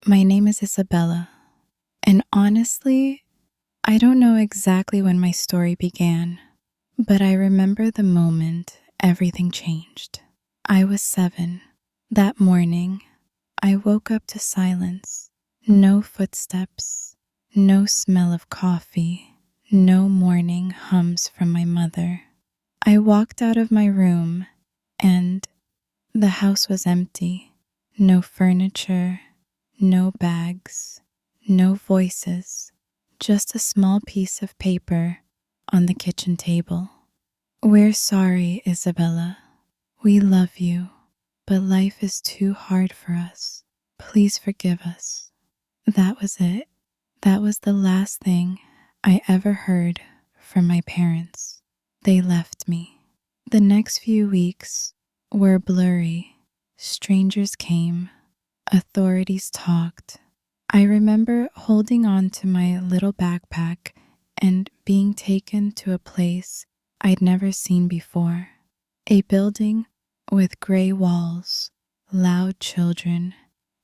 My name is Isabella, and honestly, I don't know exactly when my story began, but I remember the moment everything changed. I was 7. That morning, I woke up to silence. No footsteps, no smell of coffee, no morning hums from my mother. I walked out of my room, and the house was empty. No furniture, no bags, no voices, just a small piece of paper on the kitchen table. We're sorry, Isabella. We love you, but life is too hard for us. Please forgive us. That was it. That was the last thing I ever heard from my parents. They left me. The next few weeks were blurry. Strangers came. Authorities talked. I remember holding on to my little backpack and being taken to a place I'd never seen before. A building with gray walls, loud children,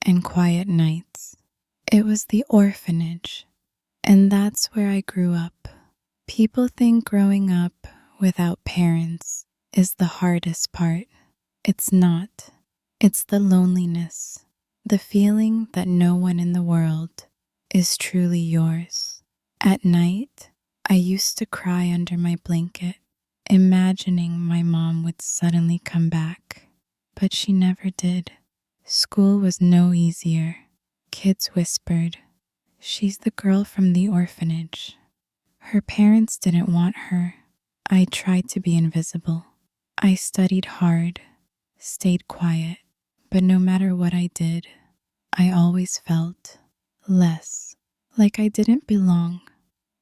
and quiet nights. It was the orphanage, and that's where I grew up. People think growing up without parents is the hardest part. It's not. It's the loneliness, the feeling that no one in the world is truly yours. At night, I used to cry under my blanket, imagining my mom would suddenly come back, but she never did. School was no easier. Kids whispered, "She's the girl from the orphanage." Her parents didn't want her. I tried to be invisible. I studied hard, stayed quiet, but no matter what I did, I always felt less, like I didn't belong.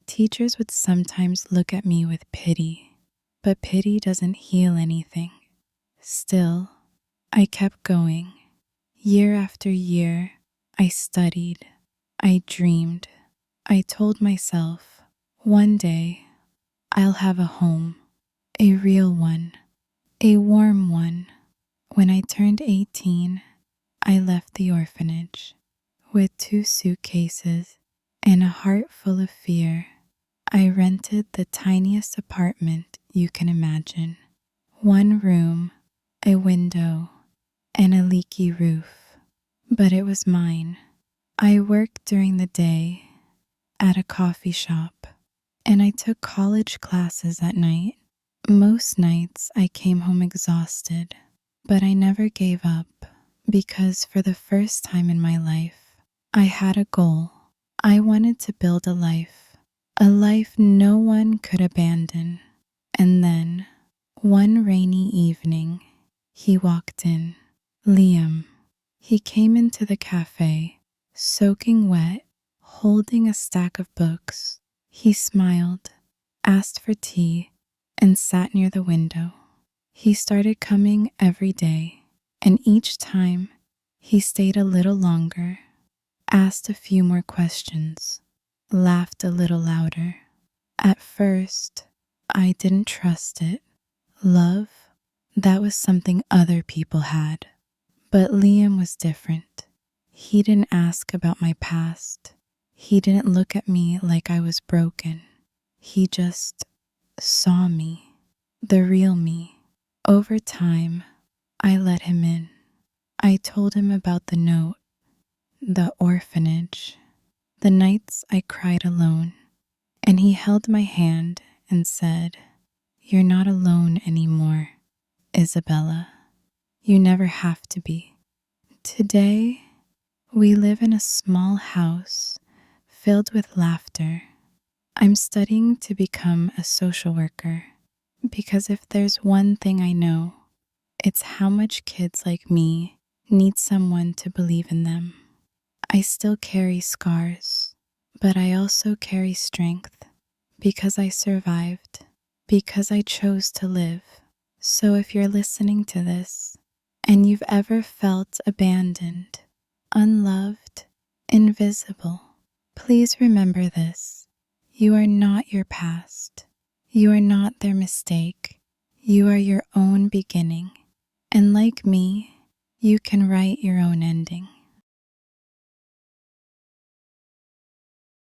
Teachers would sometimes look at me with pity, but pity doesn't heal anything. Still, I kept going. Year after year, I studied, I dreamed. I told myself, one day, I'll have a home, a real one, a warm one. When I turned 18, I left the orphanage with 2 suitcases and a heart full of fear. I rented the tiniest apartment you can imagine. 1 room, a window, and a leaky roof. But it was mine. I worked during the day at a coffee shop, and I took college classes at night. Most nights I came home exhausted, but I never gave up because for the first time in my life, I had a goal. I wanted to build a life no one could abandon. And then, one rainy evening, he walked in. Liam. He came into the cafe, soaking wet, holding a stack of books. He smiled, asked for tea, and sat near the window. He started coming every day, and each time he stayed a little longer, asked a few more questions, laughed a little louder. At first, I didn't trust it. Love, that was something other people had. But Liam was different. He didn't ask about my past. He didn't look at me like I was broken. He just saw me, the real me. Over time, I let him in. I told him about the note, the orphanage, the nights I cried alone. And he held my hand and said, "You're not alone anymore, Isabella. You never have to be." Today, we live in a small house filled with laughter. I'm studying to become a social worker because if there's one thing I know, it's how much kids like me need someone to believe in them. I still carry scars, but I also carry strength because I survived, because I chose to live. So if you're listening to this and you've ever felt abandoned, unloved, invisible, please remember this. You are not your past. You are not their mistake. You are your own beginning. And like me, you can write your own ending.